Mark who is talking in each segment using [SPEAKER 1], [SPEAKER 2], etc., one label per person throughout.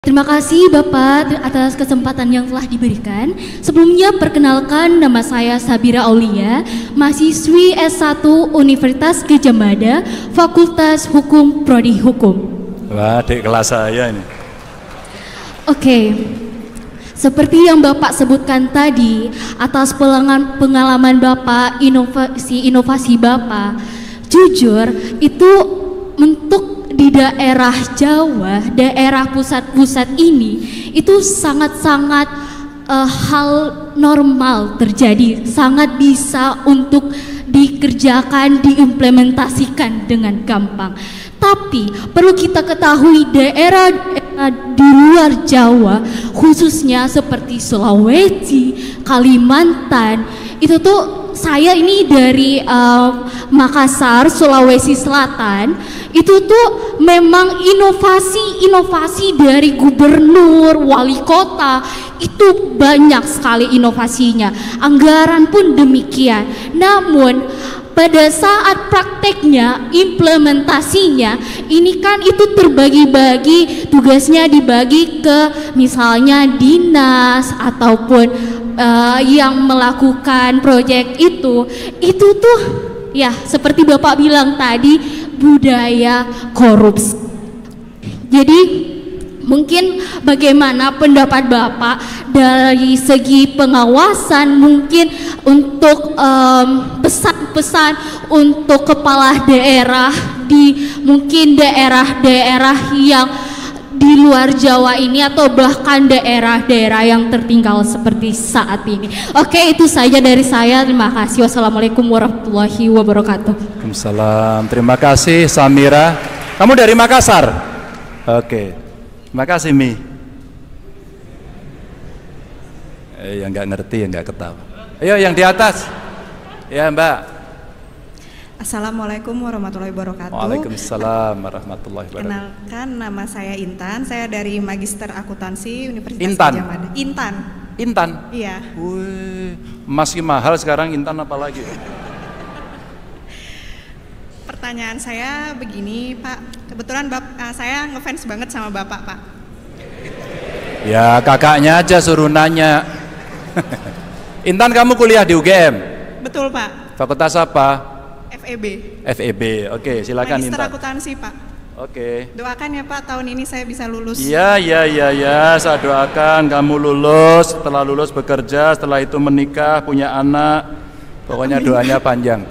[SPEAKER 1] Terima kasih Bapak atas kesempatan yang telah diberikan. Sebelumnya perkenalkan, nama saya Sabira Aulia, mahasiswi S1 Universitas Gadjah Mada, Fakultas Hukum Prodi Hukum.
[SPEAKER 2] Wah, adik kelas saya ini.
[SPEAKER 1] Oke. Seperti yang Bapak sebutkan tadi, atas pengalaman Bapak, inovasi Bapak, jujur itu untuk di daerah Jawa, daerah pusat-pusat ini itu sangat-sangat hal normal terjadi, sangat bisa untuk dikerjakan, diimplementasikan dengan gampang. Tapi perlu kita ketahui daerah di luar Jawa, khususnya seperti Sulawesi, Kalimantan, itu tuh saya ini dari Makassar, Sulawesi Selatan, itu tuh memang inovasi dari gubernur, wali kota, itu banyak sekali inovasinya. Anggaran pun demikian. Namun pada saat prakteknya, implementasinya, ini kan itu terbagi-bagi, tugasnya dibagi ke misalnya dinas ataupun yang melakukan proyek itu tuh ya seperti Bapak bilang tadi, budaya korupsi. Jadi mungkin bagaimana pendapat Bapak dari segi pengawasan, mungkin untuk pesan-pesan untuk kepala daerah di mungkin daerah-daerah yang di luar Jawa ini atau bahkan daerah-daerah yang tertinggal seperti saat ini. Oke, itu saja dari saya. Terima kasih. Wassalamualaikum warahmatullahi wabarakatuh.
[SPEAKER 2] Waalaikumsalam. Terima kasih Samira. Kamu dari Makassar? Oke. Terima kasih Mi. Yang nggak ngerti, yang nggak ketawa. Ayo yang di atas. Ya Mbak.
[SPEAKER 3] Assalamualaikum warahmatullahi wabarakatuh.
[SPEAKER 2] Waalaikumsalam warahmatullahi wabarakatuh.
[SPEAKER 3] Kenalkan, nama saya Intan. Saya dari Magister Akuntansi Universitas
[SPEAKER 2] Intan.
[SPEAKER 3] Gadjah Mada.
[SPEAKER 2] Intan.
[SPEAKER 3] Iya.
[SPEAKER 2] Wih, masih mahal sekarang Intan apalagi?
[SPEAKER 3] Pertanyaan saya begini, Pak. Kebetulan saya ngefans banget sama Bapak, Pak.
[SPEAKER 2] Ya kakaknya aja suruh nanya. Intan, kamu kuliah di UGM?
[SPEAKER 3] Betul, Pak.
[SPEAKER 2] Fakultas apa?
[SPEAKER 3] FEB.
[SPEAKER 2] FEB. Oke, silakan
[SPEAKER 3] Magister
[SPEAKER 2] Intan.
[SPEAKER 3] Akuntansi, Pak.
[SPEAKER 2] Oke.
[SPEAKER 3] Doakan ya Pak, tahun ini saya bisa lulus.
[SPEAKER 2] Iya, saya doakan kamu lulus, setelah lulus bekerja, setelah itu menikah, punya anak. Pokoknya doanya panjang.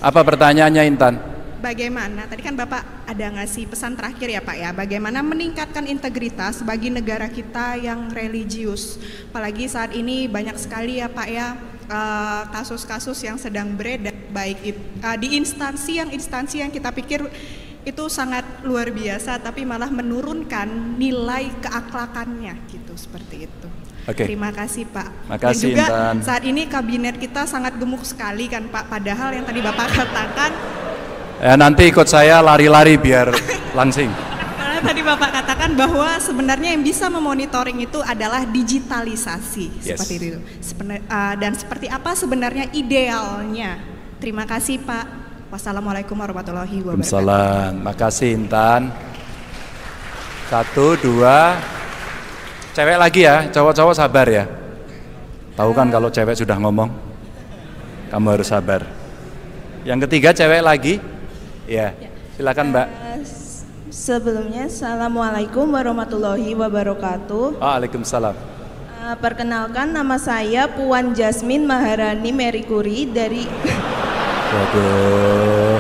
[SPEAKER 2] Apa pertanyaannya Intan?
[SPEAKER 3] Bagaimana, tadi kan Bapak ada ngasih pesan terakhir ya Pak ya, bagaimana meningkatkan integritas bagi negara kita yang religius. Apalagi saat ini banyak sekali ya Pak ya, kasus-kasus yang sedang beredar, baik di instansi yang kita pikir itu sangat luar biasa, tapi malah menurunkan nilai keakhlakannya gitu, seperti itu.
[SPEAKER 2] Oke.
[SPEAKER 3] Terima kasih Pak.
[SPEAKER 2] Makasih,
[SPEAKER 3] Dan juga
[SPEAKER 2] Intan.
[SPEAKER 3] saat ini kabinet kita sangat gemuk sekali kan Pak, padahal yang tadi Bapak katakan
[SPEAKER 2] Nanti ikut saya lari-lari biar langsing.
[SPEAKER 3] karena tadi Bapak katakan bahwa sebenarnya yang bisa memonitoring itu adalah digitalisasi.
[SPEAKER 2] Yes.
[SPEAKER 3] Seperti itu. Dan seperti apa sebenarnya idealnya? Terima kasih Pak. Wassalamualaikum warahmatullahi wabarakatuh.
[SPEAKER 2] Waalaikumsalam. Makasih Intan. 1, 2. Cewek lagi ya, cowok-cowok sabar ya. Tahu kan kalau cewek sudah ngomong, kamu harus sabar. Yang ketiga cewek lagi. Ya, silakan Mbak.
[SPEAKER 4] Sebelumnya, Assalamualaikum warahmatullahi wabarakatuh.
[SPEAKER 2] Waalaikumsalam.
[SPEAKER 4] Perkenalkan, nama saya Puan Jasmine Maharani Merikuri dari
[SPEAKER 2] Waduh,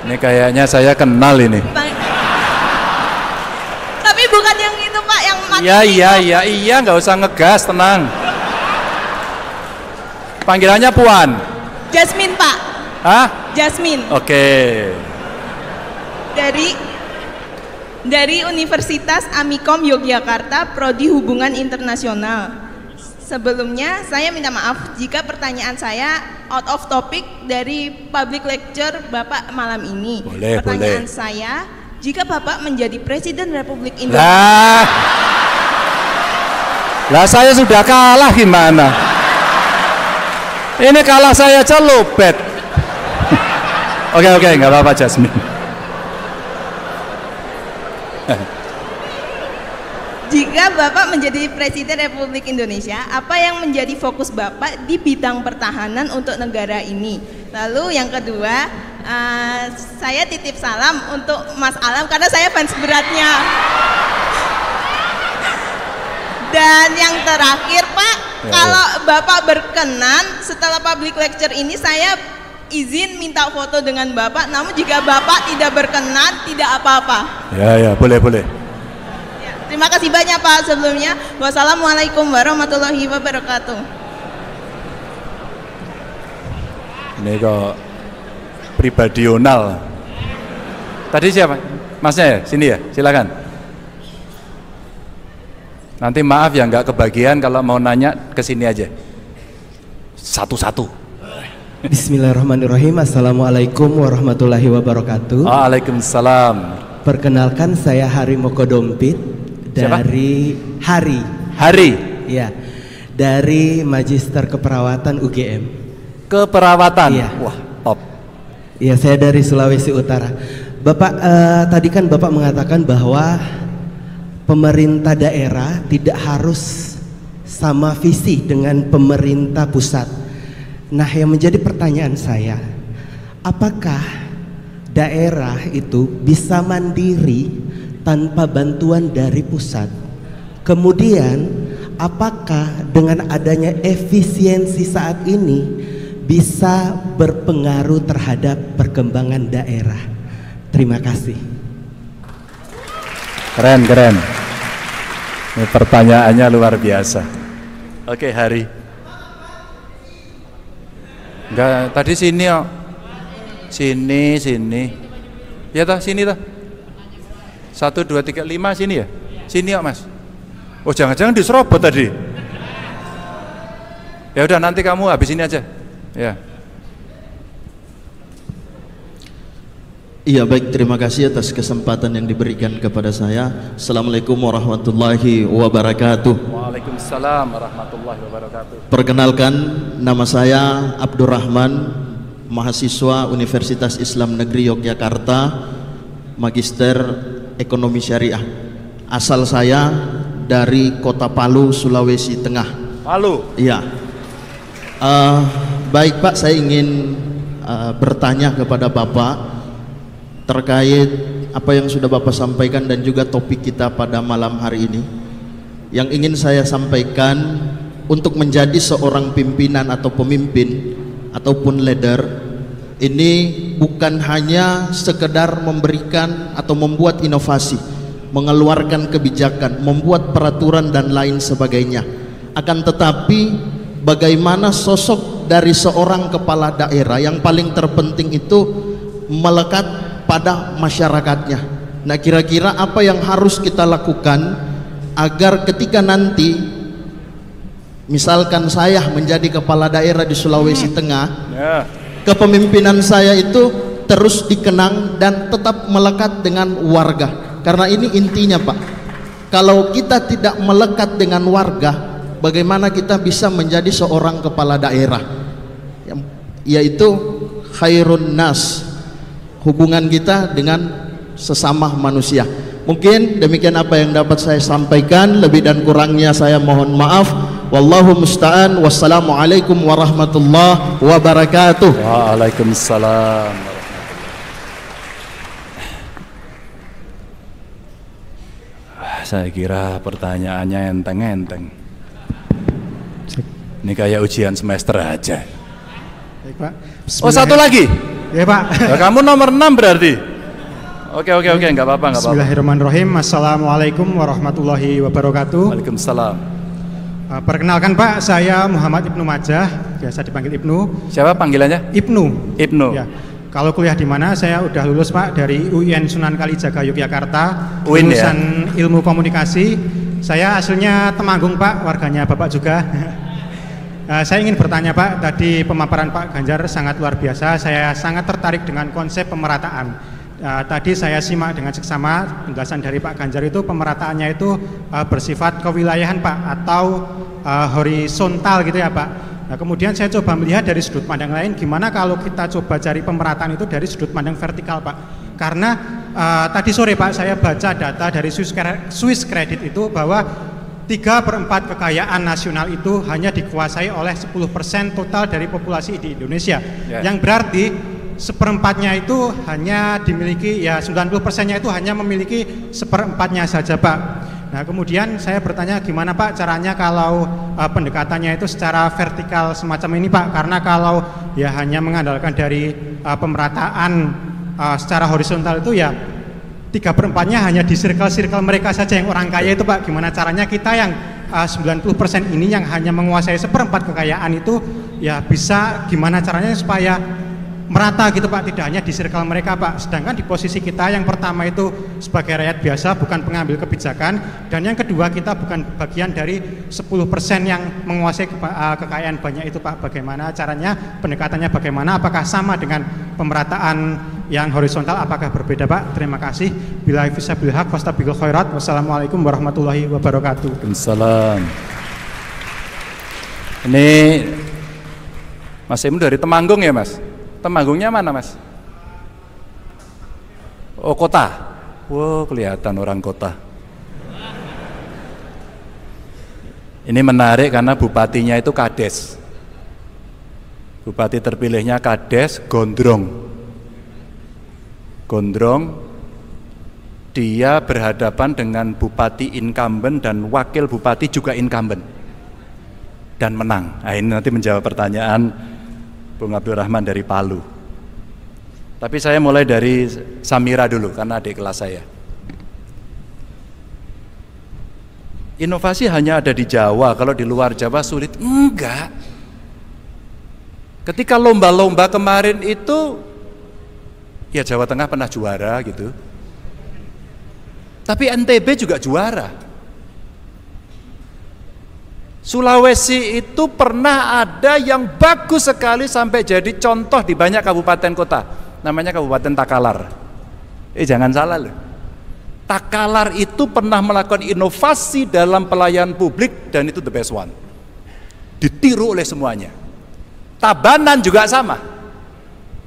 [SPEAKER 2] ini kayaknya saya kenal ini.
[SPEAKER 4] Tapi bukan yang itu Pak, yang mati.
[SPEAKER 2] Iya, nggak usah ngegas, tenang. Panggilannya Puan.
[SPEAKER 4] Jasmine Pak.
[SPEAKER 2] Hah?
[SPEAKER 4] Jasmine.
[SPEAKER 2] Oke.
[SPEAKER 4] Dari Universitas Amikom Yogyakarta, Prodi Hubungan Internasional. Sebelumnya saya minta maaf jika pertanyaan saya out of topic dari public lecture Bapak malam ini. Pertanyaan saya, jika Bapak menjadi Presiden Republik Indonesia.
[SPEAKER 2] Lah saya sudah kalah gimana? Ini kalah saya aja lobet. Oke, nggak apa-apa Jasmine.
[SPEAKER 4] Jika Bapak menjadi Presiden Republik Indonesia, apa yang menjadi fokus Bapak di bidang pertahanan untuk negara ini? Lalu yang kedua, saya titip salam untuk Mas Alam karena saya fans beratnya. Dan yang terakhir Pak, kalau Bapak berkenan setelah public lecture ini saya izin minta foto dengan Bapak, namun jika Bapak tidak berkenan tidak apa-apa.
[SPEAKER 2] Ya, boleh.
[SPEAKER 4] Terima kasih banyak Pak sebelumnya. Wassalamualaikum warahmatullahi wabarakatuh.
[SPEAKER 2] Ini kok pribadional. Tadi siapa? Masnya ya? Sini ya? Silakan. Nanti maaf ya nggak kebagian, kalau mau nanya ke sini aja. Satu-satu.
[SPEAKER 5] Bismillahirrahmanirrahim. Assalamualaikum warahmatullahi wabarakatuh.
[SPEAKER 2] Waalaikumsalam.
[SPEAKER 5] Perkenalkan, saya Hari Mokodompit dari Hari. Ya, dari Magister Keperawatan UGM.
[SPEAKER 2] Keperawatan.
[SPEAKER 5] Iya.
[SPEAKER 2] Wah, top.
[SPEAKER 5] Iya, saya dari Sulawesi Utara. Bapak, tadi kan Bapak mengatakan bahwa pemerintah daerah tidak harus sama visi dengan pemerintah pusat. Nah, yang menjadi pertanyaan saya, apakah daerah itu bisa mandiri tanpa bantuan dari pusat? Kemudian, apakah dengan adanya efisiensi saat ini bisa berpengaruh terhadap perkembangan daerah? Terima kasih.
[SPEAKER 2] Keren. Ini pertanyaannya luar biasa. Oke, Hari. Enggak, tadi sini oh. Sini. Ya toh, sini toh. 1, 2, 3, 5 sini ya? Sini oh, Mas. Oh, jangan-jangan diserobot tadi. Ya udah, nanti kamu habis ini aja. Ya.
[SPEAKER 6] Iya, baik, terima kasih atas kesempatan yang diberikan kepada saya. Assalamualaikum warahmatullahi wabarakatuh.
[SPEAKER 2] Waalaikumsalam warahmatullahi wabarakatuh.
[SPEAKER 6] Perkenalkan, nama saya Abdurrahman, mahasiswa Universitas Islam Negeri Yogyakarta, Magister Ekonomi Syariah. Asal saya dari Kota Palu, Sulawesi Tengah.
[SPEAKER 2] Palu?
[SPEAKER 6] Iya. Baik Pak, saya ingin bertanya kepada Bapak terkait apa yang sudah Bapak sampaikan dan juga topik kita pada malam hari ini. Yang ingin saya sampaikan, untuk menjadi seorang pimpinan atau pemimpin ataupun leader, ini bukan hanya sekedar memberikan atau membuat inovasi, mengeluarkan kebijakan, membuat peraturan dan lain sebagainya. Akan tetapi bagaimana sosok dari seorang kepala daerah yang paling terpenting itu melekat pada masyarakatnya. Nah, kira-kira apa yang harus kita lakukan agar ketika nanti misalkan saya menjadi kepala daerah di Sulawesi Tengah, kepemimpinan saya itu terus dikenang dan tetap melekat dengan warga. Karena ini intinya Pak, kalau kita tidak melekat dengan warga, bagaimana kita bisa menjadi seorang kepala daerah? Yaitu khairun nas, hubungan kita dengan sesama manusia. Mungkin demikian apa yang dapat saya sampaikan, lebih dan kurangnya saya mohon maaf. Wallahu musta'an. Wassalamualaikum warahmatullahi wabarakatuh.
[SPEAKER 2] Waalaikumsalam. Saya kira pertanyaannya enteng-enteng. Ini kayak ujian semester aja.
[SPEAKER 7] Baik, Pak.
[SPEAKER 2] Oh, satu lagi?
[SPEAKER 7] Ya Pak.
[SPEAKER 2] Ya, kamu nomor 6 berarti. Oke, nggak apa-apa.
[SPEAKER 7] Bismillahirrahmanirrahim. Assalamualaikum warahmatullahi wabarakatuh.
[SPEAKER 2] Waalaikumsalam.
[SPEAKER 7] Perkenalkan Pak, saya Muhammad Ibnu Majah, biasa dipanggil Ibnu.
[SPEAKER 2] Siapa panggilannya?
[SPEAKER 7] Ibnu.
[SPEAKER 2] Ya.
[SPEAKER 7] Kalau kuliah di mana? Saya udah lulus Pak dari UIN Sunan Kalijaga Yogyakarta,
[SPEAKER 2] UIN,
[SPEAKER 7] lulusan
[SPEAKER 2] ya?
[SPEAKER 7] Ilmu Komunikasi. Saya aslinya Temanggung Pak, warganya Bapak juga. Saya ingin bertanya Pak, tadi pemaparan Pak Ganjar sangat luar biasa. Saya sangat tertarik dengan konsep pemerataan. Tadi saya simak dengan seksama penjelasan dari Pak Ganjar itu, pemerataannya itu bersifat kewilayahan Pak, atau horizontal gitu ya Pak. Nah, kemudian saya coba melihat dari sudut pandang lain, gimana kalau kita coba cari pemerataan itu dari sudut pandang vertikal Pak. Karena tadi sore Pak saya baca data dari Swiss Credit itu bahwa 3/4 kekayaan nasional itu hanya dikuasai oleh 10% total dari populasi di Indonesia. Yang berarti 1/4-nya itu hanya dimiliki, ya 90%-nya itu hanya memiliki 1/4-nya saja Pak. Nah kemudian saya bertanya gimana Pak caranya kalau pendekatannya itu secara vertikal semacam ini Pak, karena kalau ya hanya mengandalkan dari pemerataan secara horizontal itu ya 3/4-nya hanya di circle-circle mereka saja yang orang kaya itu Pak. Gimana caranya kita yang 90% ini yang hanya menguasai 1/4 kekayaan itu ya bisa gimana caranya supaya merata gitu Pak, tidak hanya di circle mereka Pak. Sedangkan di posisi kita yang pertama itu sebagai rakyat biasa, bukan pengambil kebijakan, dan yang kedua kita bukan bagian dari 10% yang menguasai kekayaan banyak itu Pak. Bagaimana caranya, pendekatannya bagaimana, apakah sama dengan pemerataan yang horizontal, apakah berbeda Pak? Terima kasih. Billahi fissabil haq fastabiqul khairat. Wassalamualaikum warahmatullahi wabarakatuh.
[SPEAKER 2] Waalaikumsalam. Ini Mas Emu dari Temanggung ya Mas? Temanggungnya mana Mas? Oh kota. Wow kelihatan orang kota. Ini menarik karena bupatinya itu Kades. Bupati terpilihnya Kades Gondrong. Gondrong. Dia berhadapan dengan bupati incumbent dan wakil bupati juga incumbent. Dan menang. Nah ini nanti menjawab pertanyaan Bung Abdurrahman dari Palu. Tapi saya mulai dari Samira dulu karena adik kelas saya. Inovasi hanya ada di Jawa, kalau di luar Jawa sulit. Enggak. Ketika lomba-lomba kemarin itu ya Jawa Tengah pernah juara gitu. Tapi NTB juga juara. Sulawesi itu pernah ada yang bagus sekali sampai jadi contoh di banyak kabupaten kota. Namanya Kabupaten Takalar. Jangan salah loh. Takalar itu pernah melakukan inovasi dalam pelayanan publik dan itu the best one. Ditiru oleh semuanya. Tabanan juga sama.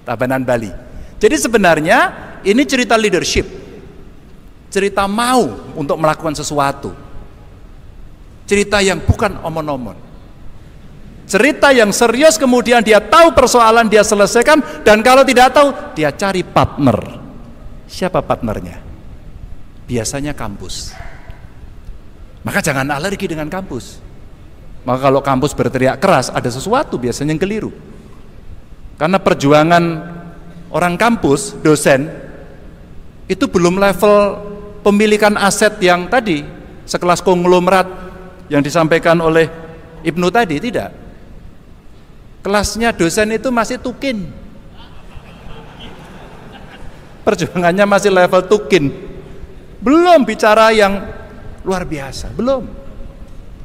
[SPEAKER 2] Tabanan Bali. Jadi sebenarnya ini cerita leadership. Cerita mau untuk melakukan sesuatu. Cerita yang bukan omon-omon. Cerita yang serius, kemudian dia tahu persoalan, dia selesaikan, dan kalau tidak tahu, dia cari partner. Siapa partnernya? Biasanya kampus. Maka jangan alergi dengan kampus. Maka kalau kampus berteriak keras, ada sesuatu biasanya yang keliru. Karena perjuangan orang kampus, dosen, itu belum level pemilikan aset yang tadi, sekelas konglomerat yang disampaikan oleh Ibnu tadi, tidak. Kelasnya dosen itu masih tukin. Perjuangannya masih level tukin. Belum bicara yang luar biasa, belum.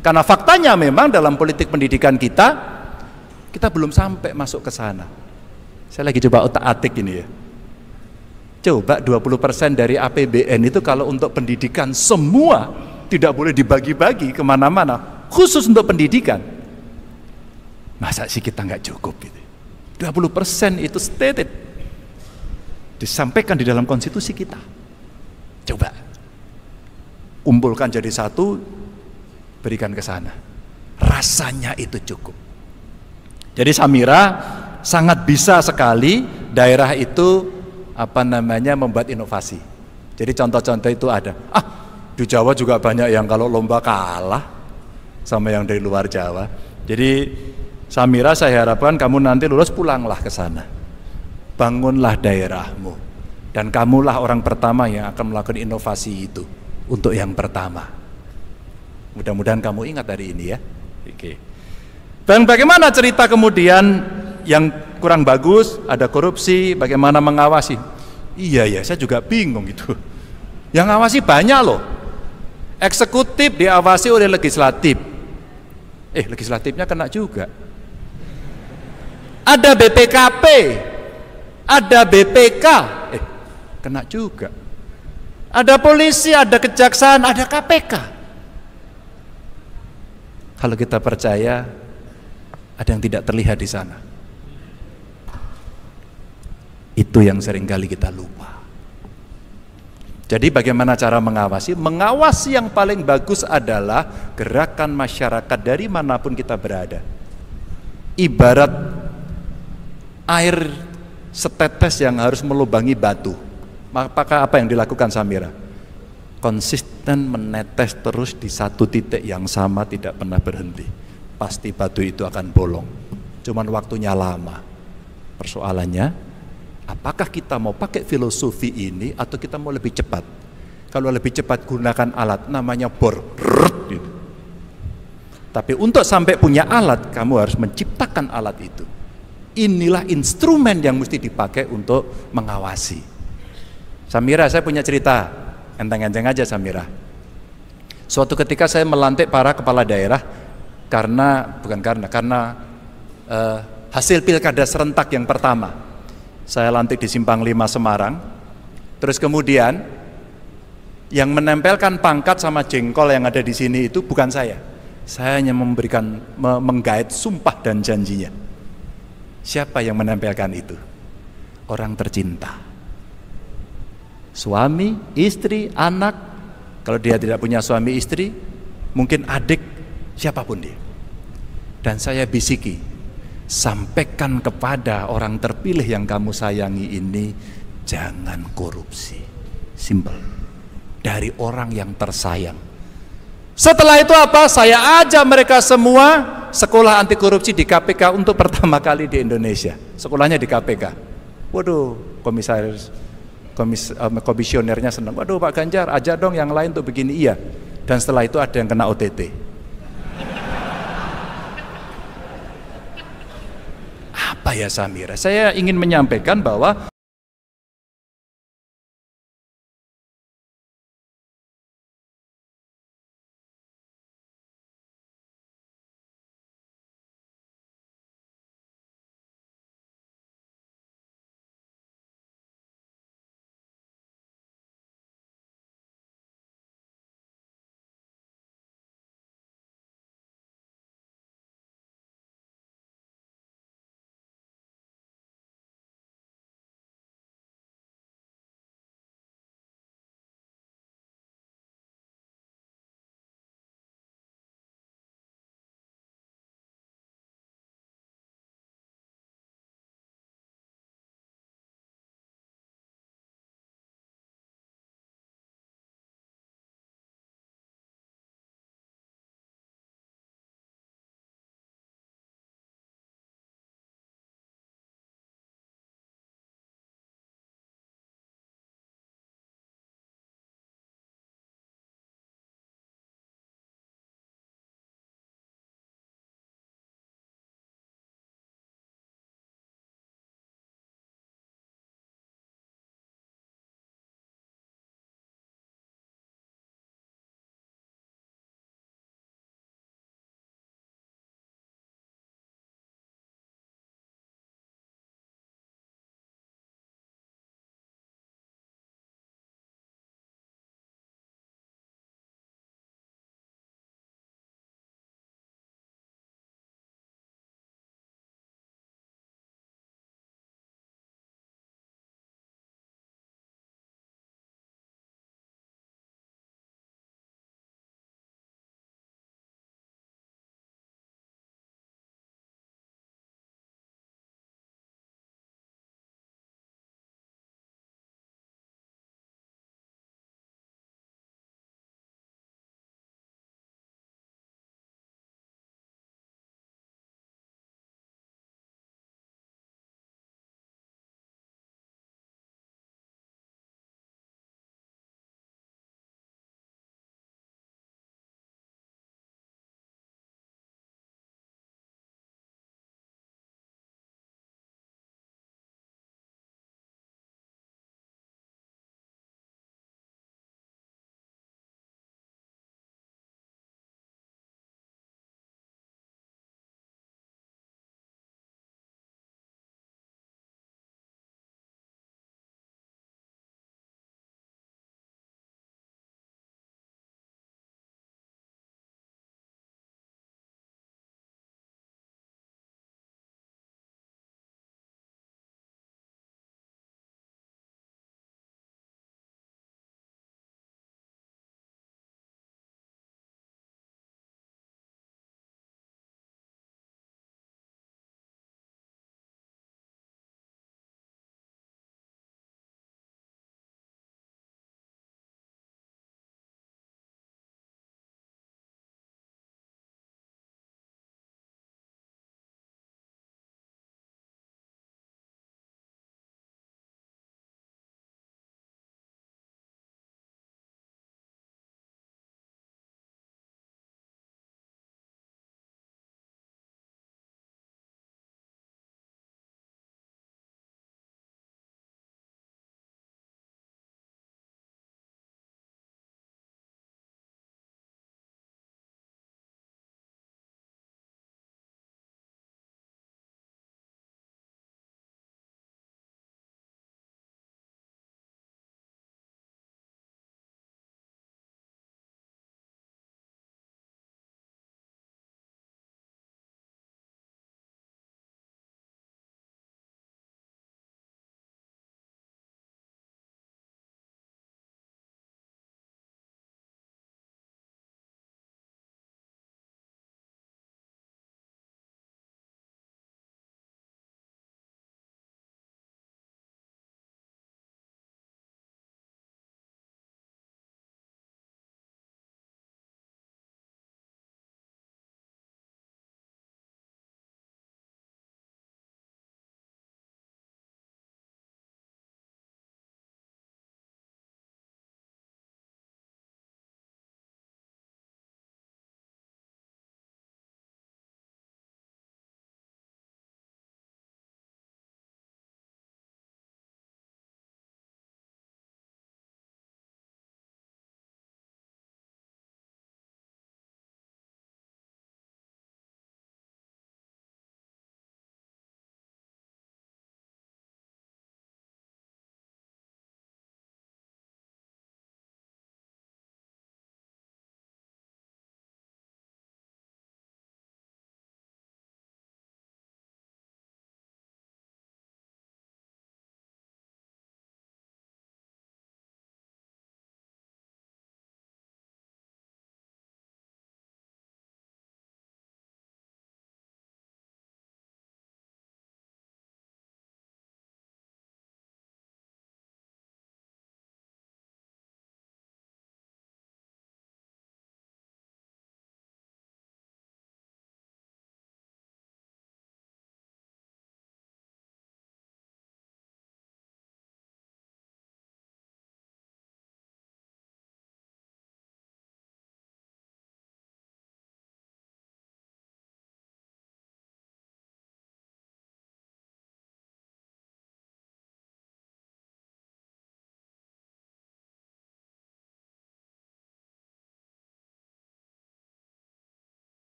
[SPEAKER 2] Karena faktanya memang dalam politik pendidikan kita belum sampai masuk ke sana. Saya lagi coba otak-atik ini ya. Coba 20% dari APBN itu kalau untuk pendidikan semua tidak boleh dibagi-bagi kemana-mana, khusus untuk pendidikan. Masa sih kita nggak cukup gitu? 20% itu stated, disampaikan di dalam konstitusi kita. Coba kumpulkan jadi satu, berikan ke sana. Rasanya itu cukup. Jadi Samira sangat bisa sekali daerah itu membuat inovasi. Jadi contoh-contoh itu ada. Di Jawa juga banyak yang kalau lomba kalah sama yang dari luar Jawa. Jadi Samira, saya harapkan kamu nanti lulus pulanglah ke sana. Bangunlah daerahmu. Dan kamulah orang pertama yang akan melakukan inovasi itu untuk yang pertama. Mudah-mudahan kamu ingat hari ini ya. Oke. Dan bagaimana cerita kemudian yang kurang bagus, ada korupsi, bagaimana mengawasi? Iya, saya juga bingung gitu. Yang ngawasi banyak loh. Eksekutif diawasi oleh legislatif. Legislatifnya kena juga. Ada BPKP, ada BPK, kena juga. Ada polisi, ada kejaksaan, ada KPK. Kalau kita percaya, ada yang tidak terlihat di sana. Itu yang seringkali kita lupa. Jadi bagaimana cara mengawasi? Mengawasi yang paling bagus adalah gerakan masyarakat dari manapun kita berada. Ibarat air setetes yang harus melubangi batu. Apakah apa yang dilakukan Samira? Konsisten menetes terus di satu titik yang sama, tidak pernah berhenti. Pasti batu itu akan bolong. Cuman waktunya lama. Persoalannya, apakah kita mau pakai filosofi ini atau kita mau lebih cepat? Kalau lebih cepat gunakan alat namanya bor. Gitu. Tapi untuk sampai punya alat, kamu harus menciptakan alat itu. Inilah instrumen yang mesti dipakai untuk mengawasi. Samira, saya punya cerita. Enteng-enteng aja Samira. Suatu ketika saya melantik para kepala daerah karena hasil pilkada serentak yang pertama. Saya lantik di Simpang 5 Semarang. Terus kemudian yang menempelkan pangkat sama jengkol yang ada di sini itu bukan saya. Saya hanya menggait sumpah dan janjinya. Siapa yang menempelkan itu? Orang tercinta. Suami, istri, anak. Kalau dia tidak punya suami istri, mungkin adik, siapapun dia. Dan saya bisiki, sampaikan kepada orang terpilih yang kamu sayangi ini, jangan korupsi. Simple. Dari orang yang tersayang. Setelah itu apa? Saya ajak mereka semua sekolah anti korupsi di KPK untuk pertama kali di Indonesia. Sekolahnya di KPK. Waduh, komisionernya senang. Waduh Pak Ganjar, ajak dong yang lain untuk begini. Iya. Dan setelah itu ada yang kena OTT. Apa ya Samira? Saya ingin menyampaikan bahwa